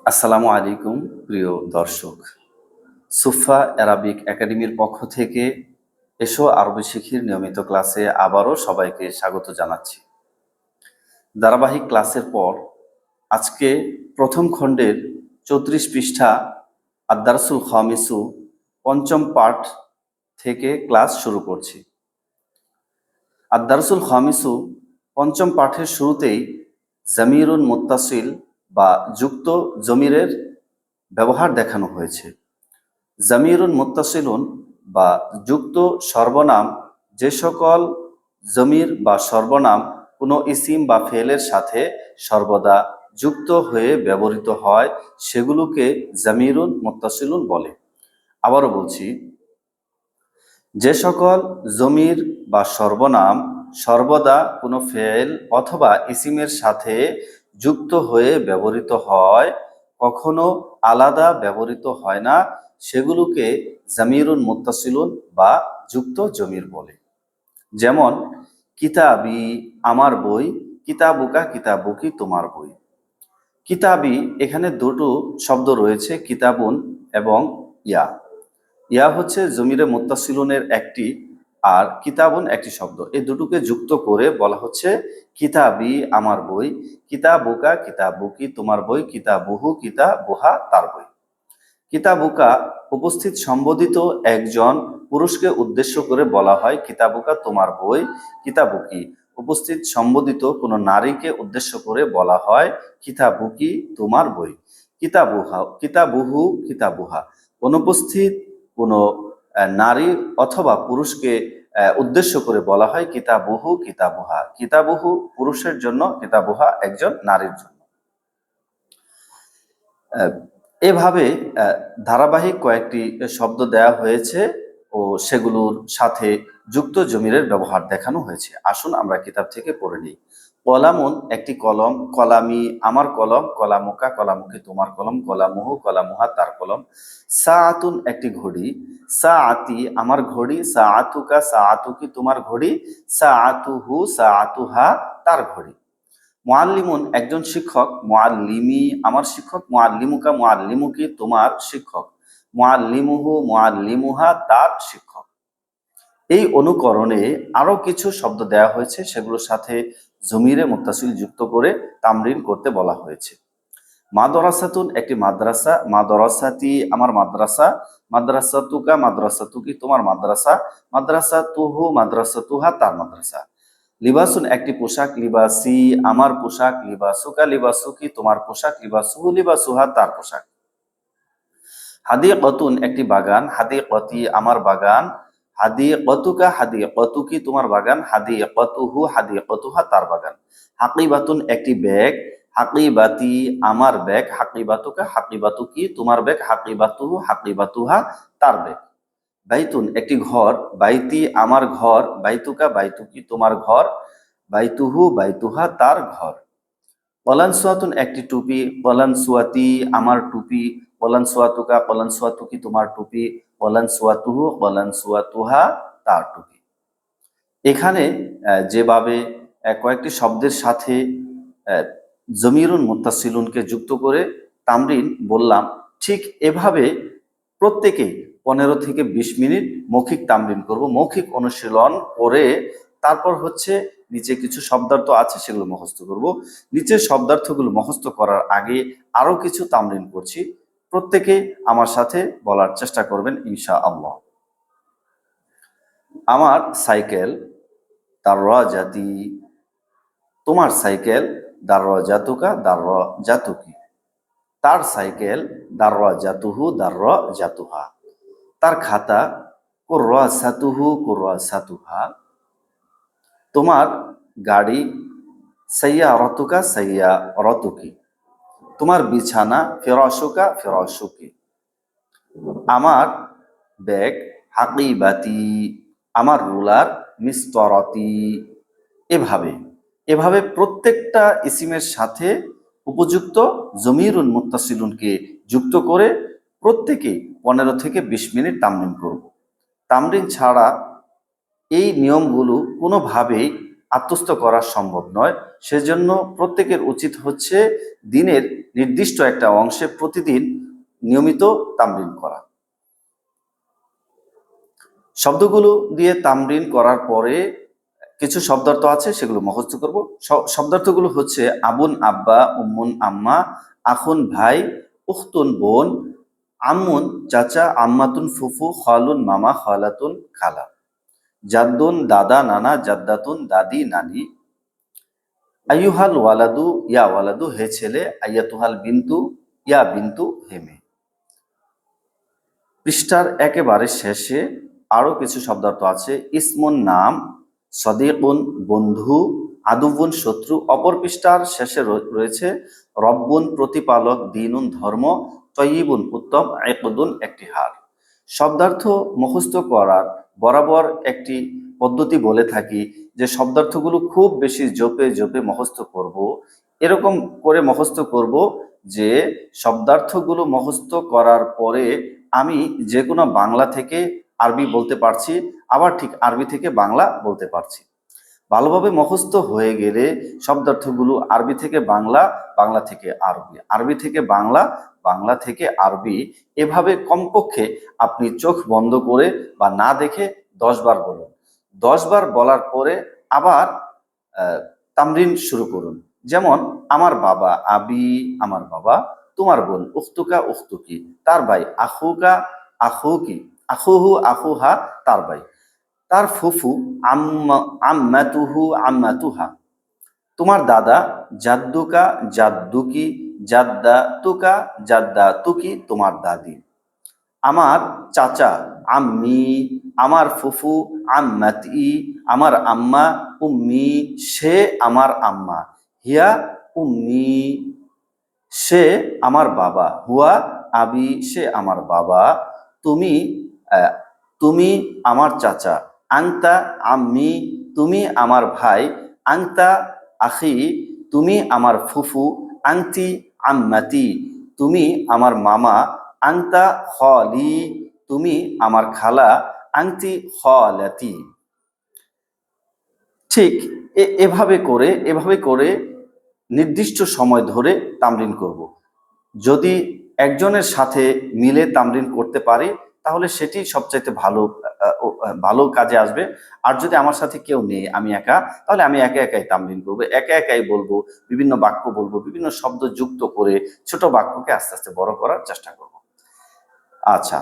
আসসালামু আলাইকুম প্রিয় দর্শক। সুফা অ্যারাবিক একাডেমির পক্ষ থেকে এসো আরবি শিখির নিয়মিত ক্লাসে আবারও সবাইকে স্বাগত জানাচ্ছি। ধারাবাহিক ক্লাসের পর আজকে প্রথম খণ্ডের ৩৪ পৃষ্ঠা আদ-দারসুল খামিসু পঞ্চম পাঠ থেকে ক্লাস শুরু করছি। আদ-দারসুল খামিসু পঞ্চম পাঠের শুরুতেই জামিরুন মুত্তাসিল বা যুক্ত জমিরের ব্যবহার দেখানো হয়েছে। জামিরুন মুত্তাসিলুন বা যুক্ত সর্বনাম যে সকল জমির বা সর্বনাম কোনো ইসিম বা ফেলের সাথে সর্বদা যুক্ত হয়ে ব্যবহৃত হয় সেগুলোকে জামিরুন মুত্তাসিলুন বলে। আবারও বলছি, যে সকল জমির বা সর্বনাম সর্বদা কোনো ফেল অথবা ইসিমের সাথে যুক্ত হয়ে ব্যবহৃত হয়, কখনো আলাদা ব্যবহৃত হয় না, সেগুলোকে জামিরুন মুত্তাসিলুন বা যুক্ত জমির বলে। যেমন কিতাবি আমার বই, কিতাবুকা কিতাবুকি তোমার বই। কিতাবি এখানে দুটো শব্দ রয়েছে, কিতাবুন এবং ইয়া। ইয়া হচ্ছে জমিরে মুত্তাসিলুনের একটি, আর কিতাবুন একটি শব্দ। এই দুটোকে যুক্ত করে বলা হচ্ছে কিতাবি আমার বই, কিতাবুকা কিতাবুকি তোমার বই, কিতাবুহু কিতাবুহা তার বই। কিতাবুকা উপস্থিত সম্বোধিত একজন পুরুষকে উদ্দেশ্য করে বলা হয় কিতাবুকা তোমার বই। কিতাবুকি উপস্থিত সম্বোধিত কোনো নারীকে উদ্দেশ্য করে বলা হয় কিতাবুকি তোমার বই। কিতাবুহা কিতাবুহু কিতাবুহা অনুপস্থিত কোনো নারী অথবা পুরুষকে উদ্দেশ্য করে বলা হয় কিতাবুহু কিতাবুহা। কিতাবুহু পুরুষের জন্য, কিতাবুহা একজন নারীর জন্য। এভাবে ধারাবাহিক কয়েকটি শব্দ দেয়া হয়েছে ও সেগুলোর সাথে যুক্ত জমিরের ব্যবহার দেখানো হয়েছে। আসুন আমরা কিতাব থেকে পড়ে নিই। কলামুন একটি কলম, কলামি আমার কলম, কলামুকা কলামুকি তোমার কলম, কলামুহু কলামুহা তার কলম। সাআতুন একটি ঘড়ি, সাআতি আমার ঘড়ি, সাআতুকা সাআতুকি তোমার ঘড়ি, সাআতুহু সাআতুহা তার ঘড়ি। মুআল্লিমুন একজন শিক্ষক, মুআল্লিমি আমার শিক্ষক, মুআল্লিমুকা মুআল্লিমুকি তোমার শিক্ষক, মুআল্লিমুহু মুআল্লিমুহা তার শিক্ষক। এই অনুকরণে আরো কিছু শব্দ দেয়া হয়েছে, সেগুলোর সাথে জমিরে মুত্তাসিল যুক্ত করে তামরিন করতে বলা হয়েছে। মাদ্রাসাতুন একটি মাদ্রাসা, মাদ্রাসাতি আমার মাদ্রাসা, মাদ্রাসাতুকা মাদ্রাসাতুকি তোমার মাদ্রাসা, মাদ্রাসাতুহু মাদ্রাসাতুহা তার মাদ্রাসা। লিবাসুন একটি পোশাক, লিবাসি আমার পোশাক, লিবাসুকা লিবাসুকি তোমার পোশাক, লিবাসুহু লিবাসুহা তার পোশাক। হাদিকাতুন একটি বাগান, হাদিকাতি আমার বাগান, হাদিকাতুকা হাদিকাতুকি তোমার বাগান, হাদিকাতুহু হাদিকাতুহা তার বাগান। হাকিবাতুন একটি ব্যাগ, হাকিবাতি আমার ব্যাগ, হাকিবাতুকা হাকিবাতুকি তোমার ব্যাগ, হাকিবাতুহু হাকিবাতুহা তার ব্যাগ। বাইতুন একটি ঘর, বাইতি আমার ঘর, বাইতুকা বাইতুকি তোমার ঘর, বাইতুহু বাইতুহা তার ঘর। কলানসুয়াতুন একটি টুপি, কলানসুয়াতি আমার টুপি, কলানসুয়াতুকা কলানসুয়াতুকি তোমার টুপি, কলানসুয়াতুহু কলানসুয়াতুহা তার টুপি। এখানে যেভাবে কয়েকটি শব্দের সাথে জমিরুন মুত্তাসিলুনকে যুক্ত করে তামরিন বললাম, ঠিক এভাবে প্রত্যেকেই 15 থেকে 20 মিনিট মৌখিক তামরিন করব। মৌখিক অনুশীলন করে তারপর হচ্ছে নিচে কিছু শব্দার্থ আছে সেগুলো মুখস্থ করব। নিচের শব্দার্থগুলো মুখস্থ করার আগে আরো কিছু তামরিন করছি। প্রত্যেকে আমার সাথে বলার চেষ্টা করবেন ইনশাআল্লাহ। আমার সাইকেল, দাররাজাতি তোমার সাইকেল, দাররাজাতুকা দাররাজাতুকি। তার সাইকেল, দাররাজাতুহু দাররাজাতুহা। তার খাতা, কুররাসাতুহু কুররাসাতুহা। তোমার গাড়ি, সাইয়ারাতুকা সাইয়ারাতুকি। তোমার বিছানা, ফিরাশুকা ফিরাশুকি। আমার ব্যাগ, হাকিবাতি আমার রুলার, মিসতরাতি। এভাবে এভাবে প্রত্যেকটা ইসিমের সাথে উপযুক্ত জমিরুন মুত্তাসিলুনকে যুক্ত করে প্রত্যেকেই 15 থেকে 20 মিনিট তামরিন করব। তামরিন ছাড়া এই নিয়মগুলো কোনোভাবেই আত্মস্থ করা সম্ভব নয়। সেজন্য প্রত্যেকের উচিত হচ্ছে দিনের নির্দিষ্ট একটা অংশে প্রতিদিন নিয়মিত তামরিন করা। শব্দগুলো দিয়ে তামরিন করার পরে কিছু শব্দার্থ আছে, সেগুলো মুখস্থ করব। শব্দার্থগুলো হচ্ছে আবুন আব্বা, উম্মুন আম্মা, আখুন ভাই, উখতুন বোন, আম্মুন চাচা, আম্মাতুন ফুফু, খালুন মামা, খালাতুন খালা, জাদ্দুন দাদা নানা, জাদ্দাতুন দাদি নানি, আইয়ুহাল ওয়ালাদু ইয়া ওয়ালাদু হে ছেলে, আইয়াতুহাল বিন্তু ইয়া বিন্তু হে মেয়ে। পৃষ্ঠার একেবারে শেষে আরো কিছু শব্দার্থ আছে। ইসমুন নাম, সদিকুন বন্ধু, আদুবুন শত্রু। অপর পৃষ্ঠার শেষে রয়েছে রব্বুন প্রতিপালক, দিনুন ধর্ম, তয়্যিবুন উত্তম, একদুন একটি হার। শব্দার্থ মুখস্থ করার বরাবর একটি পদ্ধতি বলে থাকি যে শব্দার্থগুলো খুব বেশি জপে জপে মুখস্থ করব। এরকম করে মুখস্থ করব যে শব্দার্থগুলো মুখস্থ করার পরে আমি যে কোনো বাংলা থেকে আরবি বলতে পারছি, আবার ঠিক আরবি থেকে বাংলা বলতে পারছি। ভালোভাবে মুখস্থ হয়ে গেলে শব্দার্থগুলো আরবি থেকে বাংলা, বাংলা থেকে আরবি, আরবি থেকে বাংলা, বাংলা থেকে আরবি, এভাবে কমপক্ষে আপনি চোখ বন্ধ করে বা না দেখে 10 বার বলুন। 10 বার বলার পরে আবার তামরিন শুরু করুন। যেমন আমার বাবা, আবি আমার বাবা, তোমার বোন, উখতুকা উখতুকি তার ভাই, আখুকা আখুকি, আখুহু আখুহা তার ভাই, তার ফুফু, আম্মাতুহু আম্মাতুহা, তোমার দাদা, জাদ্দুকা জাদ্দুকি, জাদ্দাতুকা জাদ্দাতুকি তোমার দাদি, আমার চাচা, আম্মি, আমার ফুফু, আম্মাতি, আমার আম্মা, উম্মি, সে আমার আম্মা, হিয়া উম্মি, সে আমার বাবা, হুয়া আবি, সে আমার বাবা, তুমি তুমি আমার চাচা, আংতা আম্মি, তুমি আমার ভাই, আংতা আখি, তুমি আমার ফুফু, আংতি আম্মাতি, তুমি আমার মামা, আংতা খলি, তুমি আমার খালা, আংতি খলাতি। ঠিক এভাবে করে নির্দিষ্ট সময় ধরে তামরিন করব। যদি একজনের সাথে মিলে তামরিন করতে পারি তাহলে সেটি সবচাইতে ভালো কাজে আসবে। আর যদি আমার সাথে কেউ নেই, আমি একা, তাহলে আমি একা একাই তামরিন করবো, একা একাই বলবো, বিভিন্ন বাক্য বলবো, বিভিন্ন শব্দ যুক্ত করে ছোট বাক্যকে আস্তে আস্তে বড় করার চেষ্টা করব। আচ্ছা,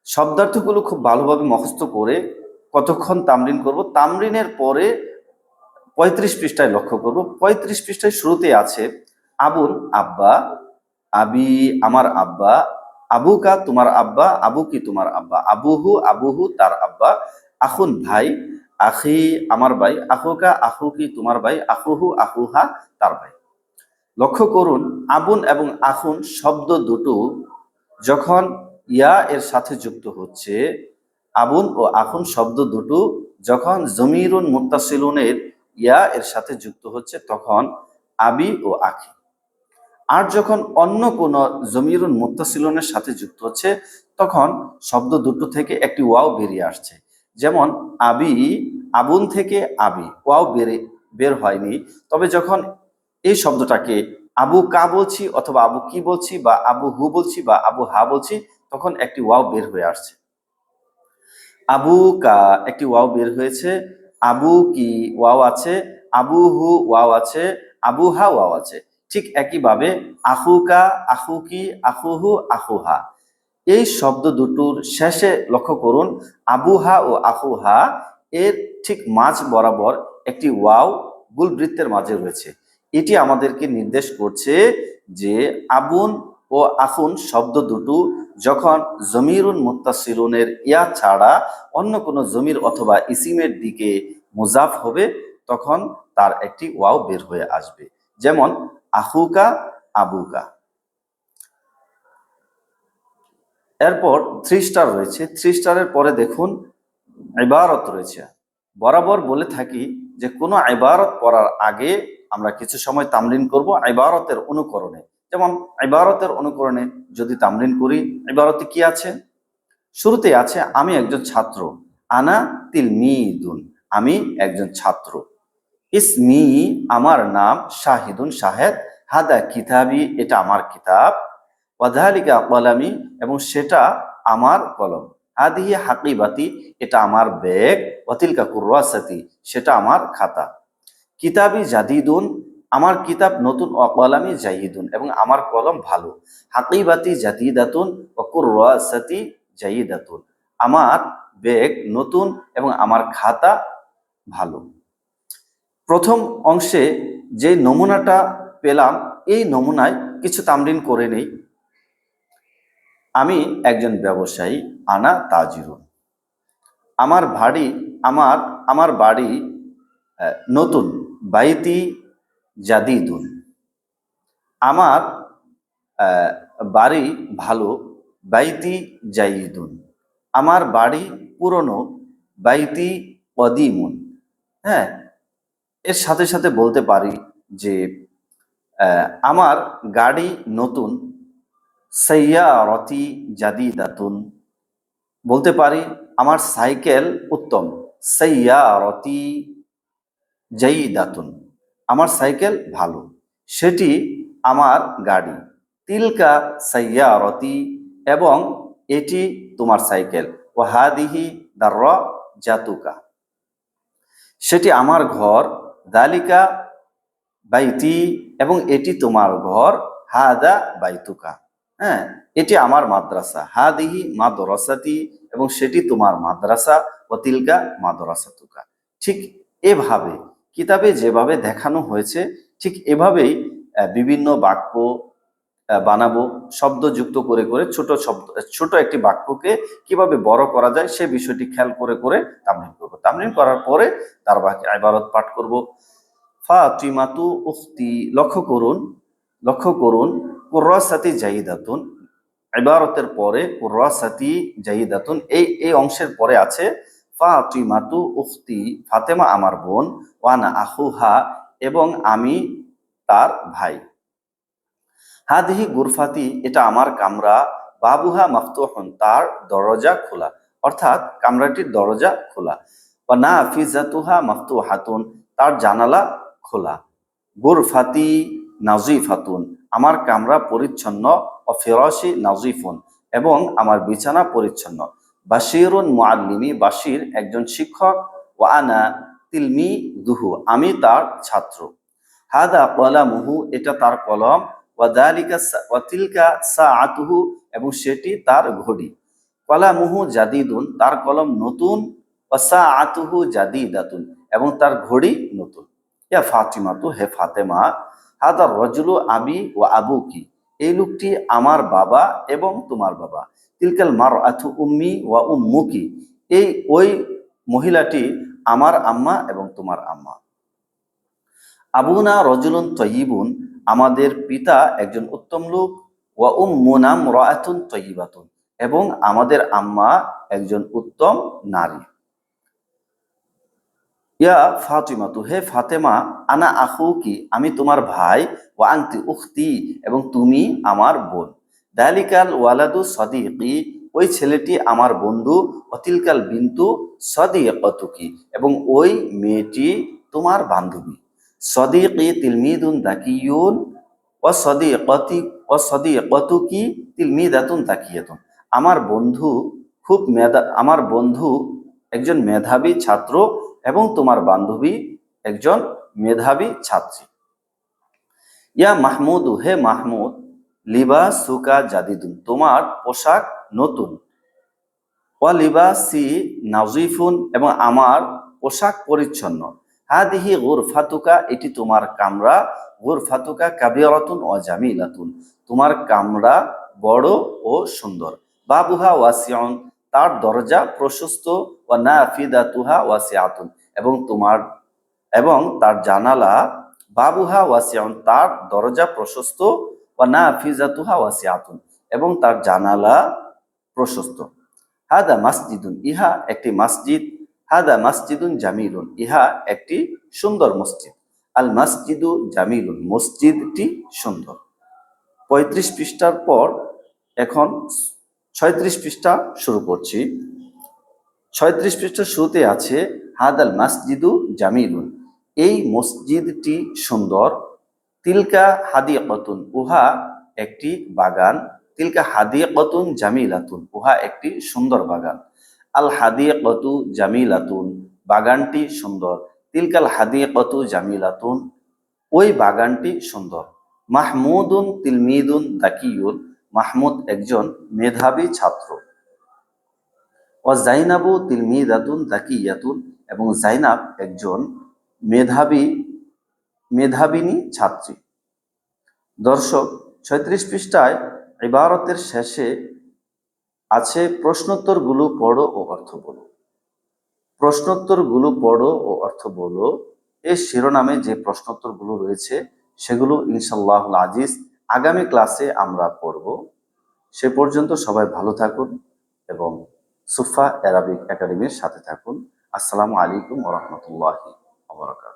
শব্দার্থগুলো খুব ভালোভাবে মুখস্থ করে কতক্ষণ তামরিন করব? তামরিনের পরে 35 পৃষ্ঠায় লক্ষ্য করব। 35 পৃষ্ঠায় শুরুতে আছে আবুন আব্বা, আবি আমার আব্বা, আবুকা তোমার আব্বা, আবুকি তোমার আব্বা, আবুহু আবুহু তার আব্বা, আখুন ভাই, আখি আমার ভাই, আখুকা আখুকি তোমার ভাই, আখুহু আখুহা তার ভাই। লক্ষ্য করুন আবুন এবং আখুন শব্দ দুটো যখন ইয়া এর সাথে যুক্ত হচ্ছে, আবুন ও আখুন শব্দ দুটো যখন জমিরুন মুত্তাসিলুনের ইয়া এর সাথে যুক্ত হচ্ছে তখন আবি ও আখি। আর যখন অন্য কোন জমিরুন মুত্তাসিলনের সাথে যুক্ত হচ্ছে তখন শব্দ দুটো থেকে একটি ওয়াও বেরিয়ে আসছে। যেমন আবি, আবুন থেকে আবি, ওয়াও বের হয়নি। তবে যখন এই শব্দটাকে আবু কা বলছি অথবা আবু কি বলছি বা আবু হু বলছি বা আবু হা বলছি তখন একটি ওয়াও বের হয়ে আসছে। আবু কা একটি ওয়াও বের হয়েছে, আবু কি ওয়াও আছে, আবু হু ওয়াও আছে, আবু হা ওয়াও আছে। ঠিক একইভাবে আহুকা আহুকি আহুহু আহুহা, এই শব্দ দুটোর শেষে লক্ষ্য করুন আবুহা ও আহুহা এর ঠিক মাঝ বরাবর একটি ওয়াও গুলবৃত্তের মাঝে রয়েছে। এটি আমাদেরকে নির্দেশ করছে যে আবুন ও আখুন শব্দ দুটো যখন জমিরুন মুত্তাসিলুনের ইয়া ছাড়া অন্য কোনো জমির অথবা ইসিমের দিকে মুজাফ হবে তখন তার একটি ওয়াও বের হয়ে আসবে। যেমন আহুকা আবুকা। এরপর 3 স্টার রয়েছে। 3 স্টারের পরে দেখুন ইবারত রয়েছে। বরাবর বলে থাকি যে কোনো ইবারত পড়ার আগে আমরা কিছু সময় তামরিন করব ইবারতের অনুকরণে। যেমন ইবারতের অনুকরণে যদি তামরিন করি, ইবারতে কি আছে? শুরুতে আছে আমি একজন ছাত্র, আনা তিলমিদুন, আমি একজন ছাত্র। ইসমি আমার নাম, শাহিদুন শাহেদ, হাদা কিতাবি এটা আমার কিতাব, ওয়াযালিকা কলামি এবং সেটা আমার কলম, হাদিহি হাকিবাতি এটা আমার ব্যাগ, ওয়াতিলকা কুররাসাতি সেটা আমার খাতা। কিতাবি জাদিদুন আমার কিতাব নতুন, অকলামি জাইদুন এবং আমার কলম ভালো, হাকিবাতি জাদিদাতুন ও কুররাসাতি জাইদাতুন আমার ব্যাগ নতুন এবং আমার খাতা ভালো। প্রথম অংশে যে নমুনাটা পেলাম এই নমুনায় কিছু তামরিন করে নেই। আমি একজন ব্যবসায়ী, আনা তাজিরুন। আমার বাড়ি আমার আমার বাড়ি নতুন, বাইতি জাদিদুন। আমার বাড়ি ভালো, বাইতি জাইদুন। আমার বাড়ি পুরনো, বাইতি কদিমুন। হ্যাঁ, এর সাথে সাথে বলতে পারি যে আমার গাড়ি নতুন, সাইয়ারতি জাদিদাতুন। বলতে পারি আমার সাইকেল উত্তম, সাইয়ারতি জাইদাতুন আমার সাইকেল ভালো, সেটি আমার গাড়ি, তিলকা সাইয়ারতি এবং এটি তোমার সাইকেল, ও হাদিহি দার জাতুকা সেটি আমার ঘর, দালিকা বাইতি এবং এটি তোমার ঘর, হাদা বাইতুকা হ্যাঁ এটি আমার মাদ্রাসা, হাদিহি মাদ্রাসাতি এবং সেটি তোমার মাদ্রাসা, ওতিলকা মাদ্রাসাতুকা। ঠিক এভাবে কিতাবে যেভাবে দেখানো হয়েছে ঠিক এভাবেই বিভিন্ন বাক্য বানাবো, শব্দ যুক্ত করে করে ছোট শব্দ, ছোট একটি বাক্যকে কিভাবে বড় করা যায় সে বিষয়টি খেয়াল করে করে তামরিন করব। তামরিন করার পরে তার বাকি ইবারত পাঠ করব। ফাতিমাতু উখতি লক্ষ্য করুন কুররাসাতি জাইদাতুন ইবারতের পরে কুররাসাতি জাইদাতুন এই অংশের পরে আছে ফাতিমাতু উখতি ফাতেমা আমার বোন, ওয়ানা আখুহা এবং আমি তার ভাই, হাদিহি গুরফাতি এটা আমার কামরা, বাবুহা মাফতুহুন তার দরজা খোলা, অর্থাৎ কামরাটির দরজা খোলা, ওয়া নাফিজাতুহা মাফতুহাতুন তার জানালা খোলা, গুরফাতি নাজিফাতুন আমার কামরা পরিচ্ছন্ন, ও ফিরাশি নাজিফুন এবং আমার বিছানা পরিচ্ছন্ন, বাশিরুন মুআল্লিমি বাশির একজন শিক্ষক, ওয়া আনা তিলমিযুহু আমি তার ছাত্র, হাদা কলামুহু এটা তার কলম, ওয়াতিলকা সাআতুহু এবং সেটি তার ঘড়ি, কলামুহু জাদিদুন তার কলম নতুন, ওয়া সাআতুহু জাদিদাতুন এবং তার ঘড়ি নতুন। ইয়া ফাতিমাতু হে ফাতেমা, হাদা রজুলু আবি ওয়া আবুকি এই লোকটি আমার বাবা এবং তোমার বাবা, তিলকাল মারআতু উম্মি ওয়া উম্মুকি ওই মহিলাটি আমার আম্মা এবং তোমার আম্মা, আবুনা রজুলুন তয়্যিবুন আমাদের পিতা একজন উত্তম লোক, ওয়া উম্মুনা মুরাআতুন তয়্যিবাতুন এবং আমাদের আম্মা একজন উত্তম নারী। ইয়া ফাতিমাতু হে ফাতেমা, আনা আখুকি আমি তোমার ভাই, ওয়া আনতি উখতি এবং তুমি আমার বোন, দালিকাল ওয়ালাদু সাদিকি ওই ছেলেটি আমার বন্ধু, অতিলকাল বিন্তু সাদিকাতুকি এবং ওই মেয়েটি তোমার বান্ধবী, সাদিকি তিলমিদুন দাকিয়ুন ওয়া সাদিকাতি ওয়া সাদিকাতুকি তিলমিদাতুন দাকিয়াতুন আমার বন্ধু একজন মেধাবী ছাত্র এবং তোমার বান্ধবী একজন মেধাবী ছাত্রী। ইয়া মাহমুদু হে মাহমুদ, লিবাসুকা জাদিদুন তোমার পোশাক নতুন, ওয়া লিবাসি নাজিফুন এবং আমার পোশাক পরিচ্ছন্ন, হাদিহি গুরফাতুকা এটি তোমার কামরা, গুরফাতুকা কাবিরাতুন ওয়া জামিলাতুন তোমার কামরা বড় ও সুন্দর, বাবুহা ওয়াসিউন তার দরজা প্রশস্ত, ওয়া নাফিদাতুহা ওয়াসিআতুন এবং তার জানালা, বাবুহা ওয়াসিউন তার দরজা প্রশস্ত, ওয়া নাফিজাতুহা ওয়াসিআতুন এবং তার জানালা প্রশস্ত, হাদা মাসজিদুন ইহা একটি মসজিদ, হাদা মাসজিদুন জামিলুন ইহা একটি সুন্দর মসজিদ, আল মাসজিদু জামিলুন মসজিদটি সুন্দর। ৩৫ পৃষ্ঠার পর এখন ৩৬ পৃষ্ঠা শুরু করছি। ৩৬ পৃষ্ঠার শুরুতে আছে হাদাল মাসজিদু জামিলুন এই মসজিদটি সুন্দর। তিলকা হাদিকাতুন, উহা একটি বাগান। তিলকা হাদিকাতুন জামিলাতুন, উহা একটি সুন্দর বাগান। আল হাদিকাতু জামিলাতুন, বাগানটি সুন্দর। তিলকাল হাদিকাতু জামিলাতুন, ওই বাগানটি সুন্দর। মাহমুদুন তিলমিদুন দাকিয়ুন, মাহমুদ একজন মেধাবী ছাত্র। ও জাইনাবু তিলমিদাতুন দাকিয়াতুন, এবং জাইনাব একজন মেধাবিনী ছাত্রী। দর্শক, 36 পৃষ্ঠায় ইবারতের শেষে আছে প্রশ্নোত্তরগুলো পড়ো ও অর্থ বলো। প্রশ্নোত্তরগুলো পড়ো ও অর্থ বলো, এই শিরোনামে যে প্রশ্নোত্তরগুলো রয়েছে সেগুলো ইনশাআল্লাহুল আজিজ আগামী ক্লাসে আমরা পড়ব। সে পর্যন্ত সবাই ভালো থাকুন এবং সুফা অ্যারাবিক একাডেমির সাথে থাকুন। আসসালামু আলাইকুম ওয়া রাহমাতুল্লাহি ওয়া বারাকাতুহু।